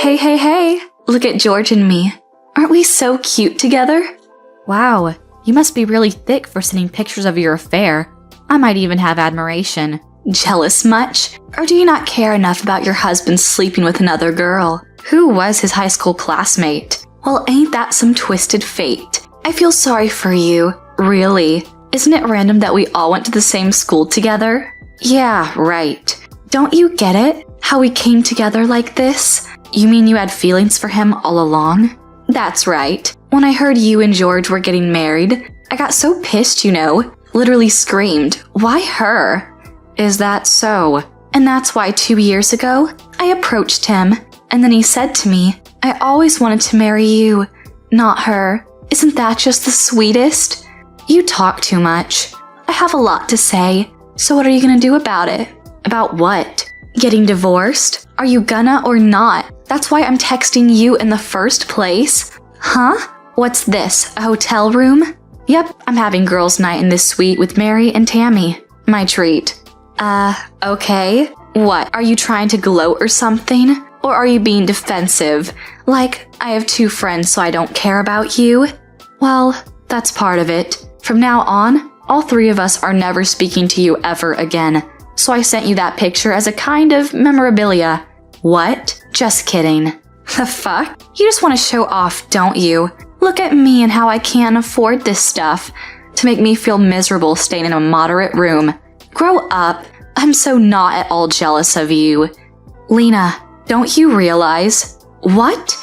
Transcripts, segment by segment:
Hey, look at George and me. Aren't we so cute together? Wow, you must be really thick for sending pictures of your affair. I might even have admiration. Jealous much? Or do you not care enough about your husband sleeping with another girl? Who was his high school classmate? Well, ain't that some twisted fate? I feel sorry for you. Really. Isn't it random that we all went to the same school together? Yeah, right. Don't you get it? How we came together like this? You mean you had feelings for him all along? That's right. When I heard you and George were getting married, I got so pissed, you know. Literally screamed, "Why her?" Is that so? And that's why 2 years ago, I approached him, and then he said to me, "I always wanted to marry you, not her." Isn't that just the sweetest? You talk too much. I have a lot to say, so what are you gonna do about it? About what? Getting divorced? Are you gonna or not? That's why I'm texting you in the first place. Huh? What's this, a hotel room? Yep, I'm having girls' night in this suite with Mary and Tammy. My treat. Okay. What, are you trying to gloat or something? Or are you being defensive? Like, I have 2 friends so I don't care about you? Well, that's part of it. From now on, all 3 of us are never speaking to you ever again. So I sent you that picture as a kind of memorabilia. What? Just kidding. The fuck? You just want to show off, don't you? Look at me and how I can't afford this stuff. To make me feel miserable staying in a moderate room. Grow up. I'm so not at all jealous of you. Lena, don't you realize? What?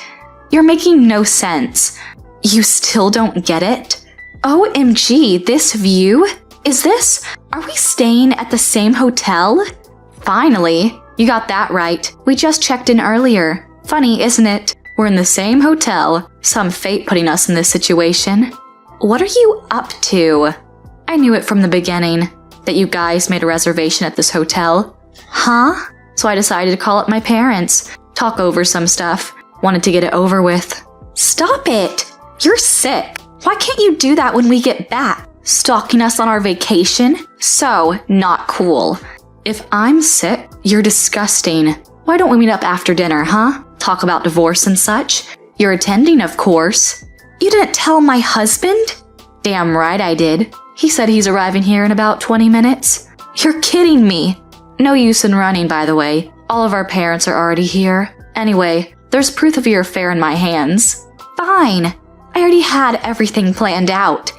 You're making no sense. You still don't get it? OMG, this view? Are we staying at the same hotel? Finally, you got that right. We just checked in earlier. Funny, isn't it? We're in the same hotel. Some fate putting us in this situation. What are you up to? I knew it from the beginning, that you guys made a reservation at this hotel. Huh? So I decided to call up my parents, talk over some stuff. Wanted to get it over with. Stop it! You're sick. Why can't you do that when we get back? Stalking us on our vacation? So not cool. If I'm sick, you're disgusting. Why don't we meet up after dinner, huh? Talk about divorce and such? You're attending, of course. You didn't tell my husband? Damn right I did. He said he's arriving here in about 20 minutes. You're kidding me. No use in running, by the way. All of our parents are already here. Anyway, there's proof of your affair in my hands. Fine. I already had everything planned out.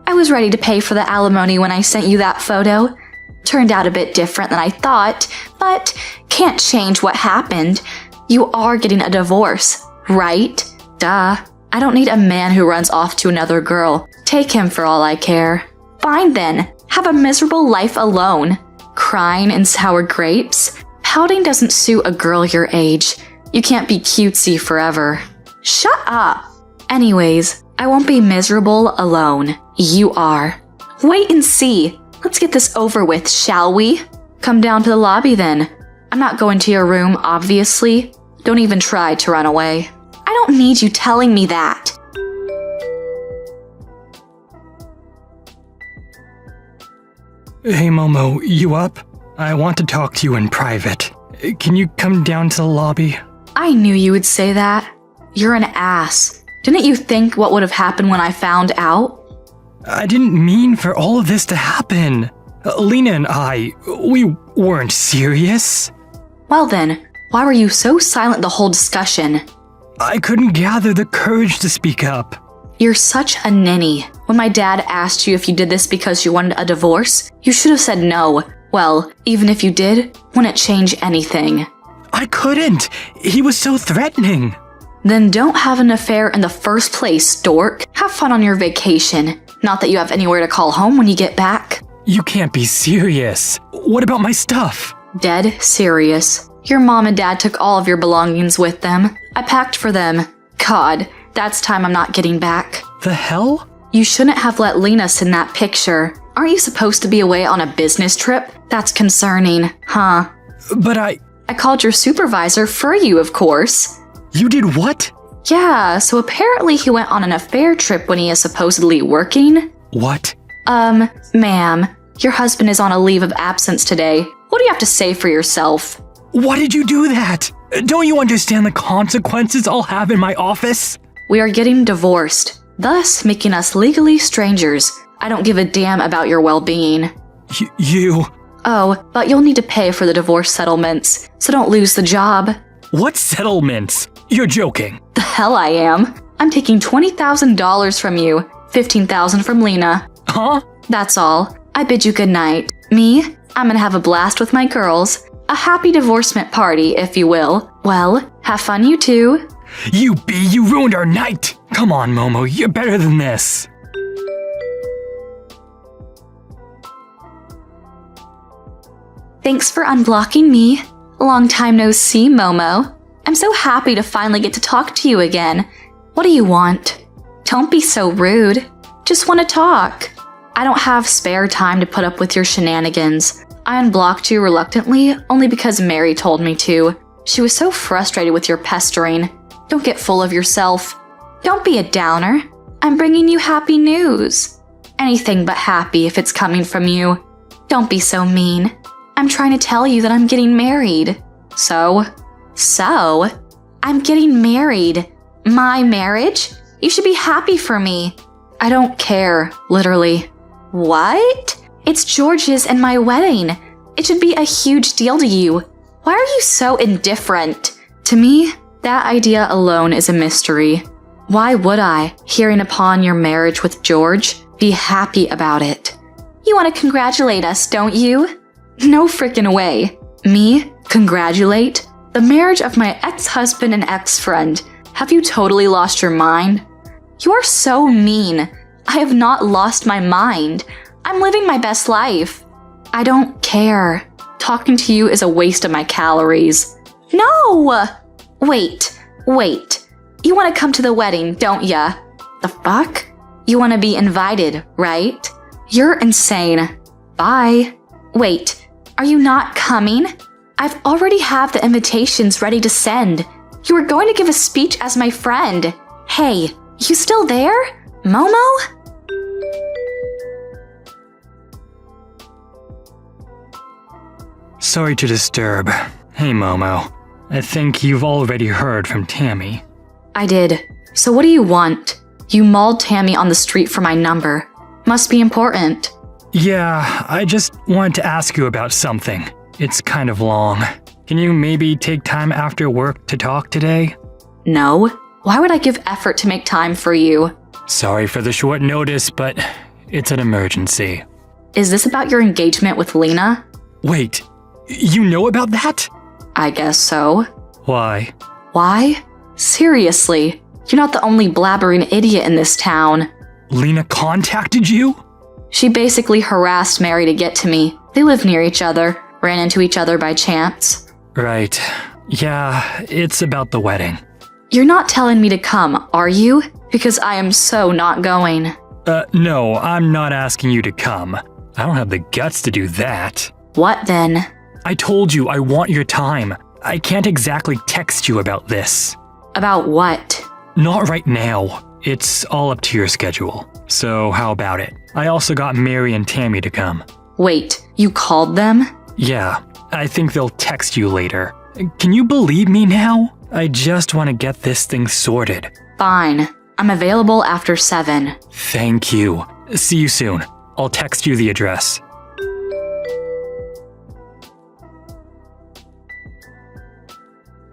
I was ready to pay for the alimony when I sent you that photo. Turned out a bit different than I thought, but can't change what happened. You are getting a divorce, right? Duh. I don't need a man who runs off to another girl. Take him for all I care. Fine then. Have a miserable life alone. Crying in sour grapes? Pouting doesn't suit a girl your age. You can't be cutesy forever. Shut up. Anyways, I won't be miserable alone. You are. Wait and see. Let's get this over with, shall we? Come down to the lobby then. I'm not going to your room, obviously. Don't even try to run away. I don't need you telling me that. Hey Momo, you up? I want to talk to you in private. Can you come down to the lobby? I knew you would say that. You're an ass. Didn't you think what would have happened when I found out? I didn't mean for all of this to happen. Lena and we weren't serious. Well then, why were you so silent the whole discussion? I couldn't gather the courage to speak up. You're such a ninny. When my dad asked you if you did this because you wanted a divorce, you should have said no. Well, even if you did, wouldn't change anything. I couldn't. He was so threatening. Then don't have an affair in the first place, dork. Have fun on your vacation. Not that you have anywhere to call home when you get back. You can't be serious. What about my stuff? Dead serious. Your mom and dad took all of your belongings with them. I packed for them. God, that's time I'm not getting back. The hell? You shouldn't have let Lena send that picture. Aren't you supposed to be away on a business trip? That's concerning, huh? But I called your supervisor for you, of course. You did what? Yeah, so apparently he went on an affair trip when he is supposedly working. What? Ma'am, your husband is on a leave of absence today. What do you have to say for yourself? Why did you do that? Don't you understand the consequences I'll have in my office? We are getting divorced, thus making us legally strangers. I don't give a damn about your well-being. You... Oh, but you'll need to pay for the divorce settlements, so don't lose the job. What settlements? You're joking. The hell I am. I'm taking $20,000 from you, $15,000 from Lena. Huh? That's all. I bid you good night. Me? I'm gonna have a blast with my girls. A happy divorcement party, if you will. Well, have fun you too. You ruined our night! Come on, Momo, you're better than this. Thanks for unblocking me. Long time no see, Momo. I'm so happy to finally get to talk to you again. What do you want? Don't be so rude. Just want to talk. I don't have spare time to put up with your shenanigans. I unblocked you reluctantly only because Mary told me to. She was so frustrated with your pestering. Don't get full of yourself. Don't be a downer. I'm bringing you happy news. Anything but happy if it's coming from you. Don't be so mean. I'm trying to tell you that I'm getting married. So, I'm getting married. My marriage? You should be happy for me. I don't care, literally. What? It's George's and my wedding. It should be a huge deal to you. Why are you so indifferent? To me, that idea alone is a mystery. Why would I, hearing upon your marriage with George, be happy about it? You want to congratulate us, don't you? No frickin' way. Me? Congratulate? The marriage of my ex-husband and ex-friend. Have you totally lost your mind? You are so mean. I have not lost my mind. I'm living my best life. I don't care. Talking to you is a waste of my calories. No! Wait. You want to come to the wedding, don't ya? The fuck? You want to be invited, right? You're insane. Bye. Wait. Are you not coming? I've already have the invitations ready to send. You were going to give a speech as my friend. Hey, you still there? Momo? Sorry to disturb. Hey, Momo. I think you've already heard from Tammy. I did. So what do you want? You mauled Tammy on the street for my number. Must be important. Yeah, I just wanted to ask you about something. It's kind of long. Can you maybe take time after work to talk today? No. Why would I give effort to make time for you? Sorry for the short notice, but it's an emergency. Is this about your engagement with Lena? Wait, you know about that? I guess so. Why? Why? Seriously, you're not the only blabbering idiot in this town. Lena contacted you? She basically harassed Mary to get to me. They live near each other, ran into each other by chance. Right. Yeah, it's about the wedding. You're not telling me to come, are you? Because I am so not going. No, I'm not asking you to come. I don't have the guts to do that. What then? I told you I want your time. I can't exactly text you about this. About what? Not right now. It's all up to your schedule. So how about it? I also got Mary and Tammy to come. Wait, you called them? Yeah, I think they'll text you later. Can you believe me now? I just want to get this thing sorted. Fine. I'm available after 7. Thank you. See you soon. I'll text you the address.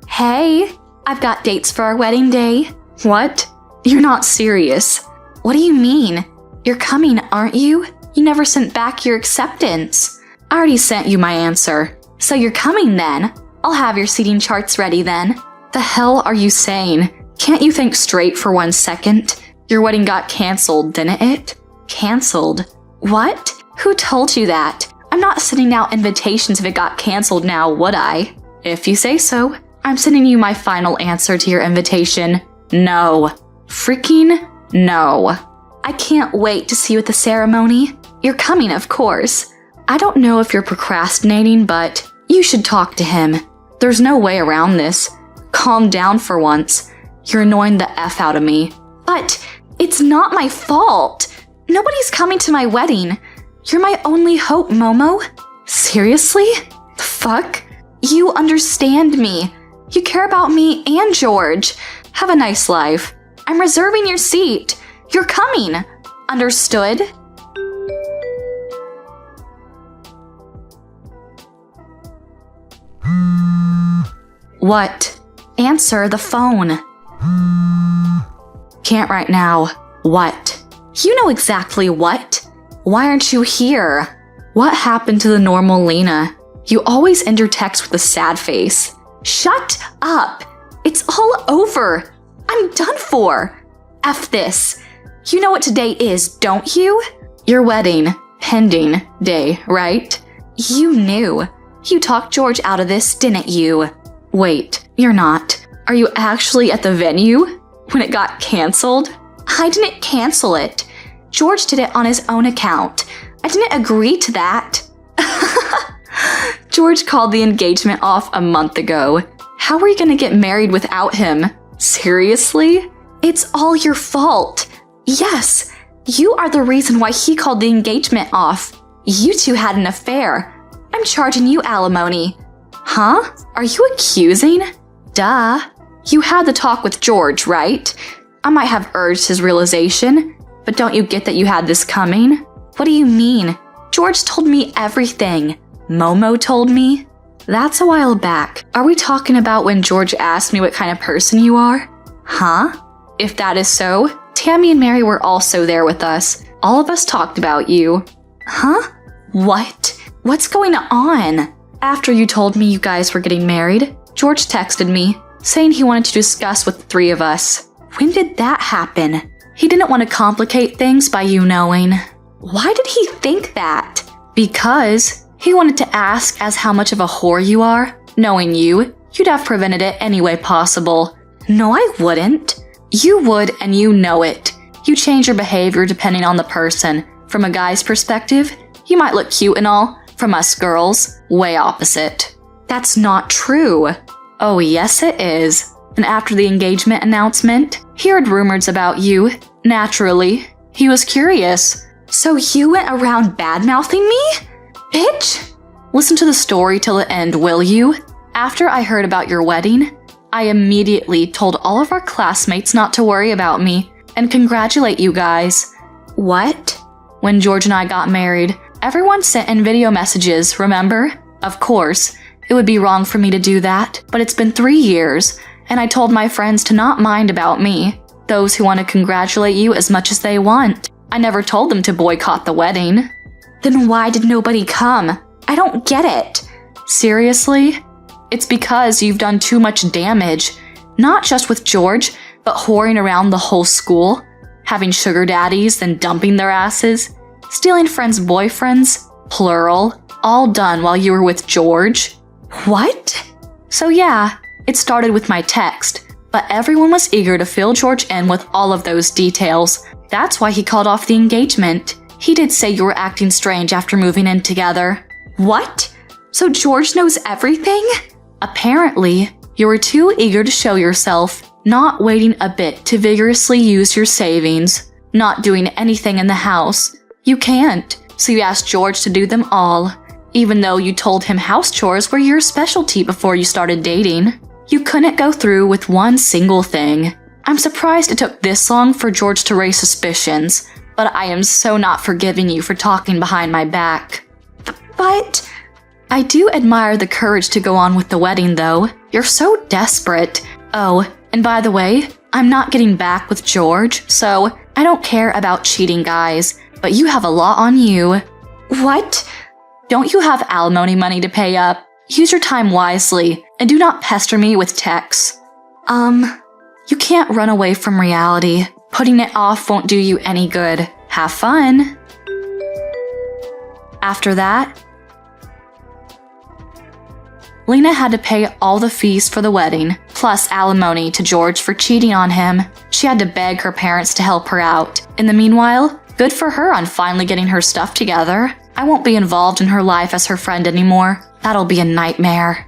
Hey, I've got dates for our wedding day. What? You're not serious. What do you mean? You're coming, aren't you? You never sent back your acceptance. I already sent you my answer. So you're coming then? I'll have your seating charts ready then. The hell are you saying? Can't you think straight for 1 second? Your wedding got canceled, didn't it? Canceled? What? Who told you that? I'm not sending out invitations if it got canceled now, would I? If you say so. I'm sending you my final answer to your invitation. No. Freaking no. I can't wait to see you at the ceremony. You're coming, of course. I don't know if you're procrastinating, but you should talk to him. There's no way around this. Calm down for once. You're annoying the F out of me. But it's not my fault. Nobody's coming to my wedding. You're my only hope, Momo. Seriously? The fuck? You understand me. You care about me and George. Have a nice life. I'm reserving your seat. You're coming. Understood? What? Answer the phone. Can't right now. What? You know exactly what. Why aren't you here? What happened to the normal Lena? You always end your text with a sad face. Shut up! It's all over. I'm done for. F this. You know what today is, don't you? Your wedding, pending day, right? You knew. You talked George out of this, didn't you? Wait, you're not. Are you actually at the venue when it got canceled? I didn't cancel it. George did it on his own account. I didn't agree to that. George called the engagement off a month ago. How are you gonna get married without him? Seriously? It's all your fault. Yes, you are the reason why he called the engagement off. You two had an affair. I'm charging you alimony. Huh? Are you accusing? Duh. You had the talk with George, right? I might have urged his realization, but don't you get that you had this coming? What do you mean? George told me everything. Momo told me. That's a while back. Are we talking about when George asked me what kind of person you are? Huh? If that is so, Tammy and Mary were also there with us. All of us talked about you. Huh? What? What's going on? After you told me you guys were getting married, George texted me, saying he wanted to discuss with the three of us. When did that happen? He didn't want to complicate things by you knowing. Why did he think that? Because he wanted to ask as how much of a whore you are. Knowing you, you'd have prevented it any way possible. No, I wouldn't. You would, and you know it. You change your behavior depending on the person. From a guy's perspective, you might look cute and all. From us girls, way opposite. That's not true. Oh, yes it is. And after the engagement announcement, he heard rumors about you. Naturally, he was curious. So you went around bad-mouthing me? Bitch! Listen to the story till the end, will you? After I heard about your wedding, I immediately told all of our classmates not to worry about me and congratulate you guys. What? When George and I got married, everyone sent in video messages, remember? Of course, it would be wrong for me to do that, but it's been 3 years, and I told my friends to not mind about me. Those who want to congratulate you as much as they want. I never told them to boycott the wedding. Then why did nobody come? I don't get it. Seriously? It's because you've done too much damage. Not just with George, but whoring around the whole school. Having sugar daddies, then dumping their asses. Stealing friends' boyfriends, plural, all done while you were with George. What? So yeah, it started with my text, but everyone was eager to fill George in with all of those details. That's why he called off the engagement. He did say you were acting strange after moving in together. What? So George knows everything? Apparently, you were too eager to show yourself, not waiting a bit to vigorously use your savings, not doing anything in the house. You can't, so you asked George to do them all, even though you told him house chores were your specialty before you started dating. You couldn't go through with one single thing. I'm surprised it took this long for George to raise suspicions, but I am so not forgiving you for talking behind my back. But I do admire the courage to go on with the wedding, though. You're so desperate. Oh, and by the way, I'm not getting back with George, so I don't care about cheating guys, but you have a lot on you. What? Don't you have alimony money to pay up? Use your time wisely, and do not pester me with texts. You can't run away from reality. Putting it off won't do you any good. Have fun. After that, Lena had to pay all the fees for the wedding, plus alimony to George for cheating on him. She had to beg her parents to help her out. In the meanwhile, good for her on finally getting her stuff together. I won't be involved in her life as her friend anymore. That'll be a nightmare.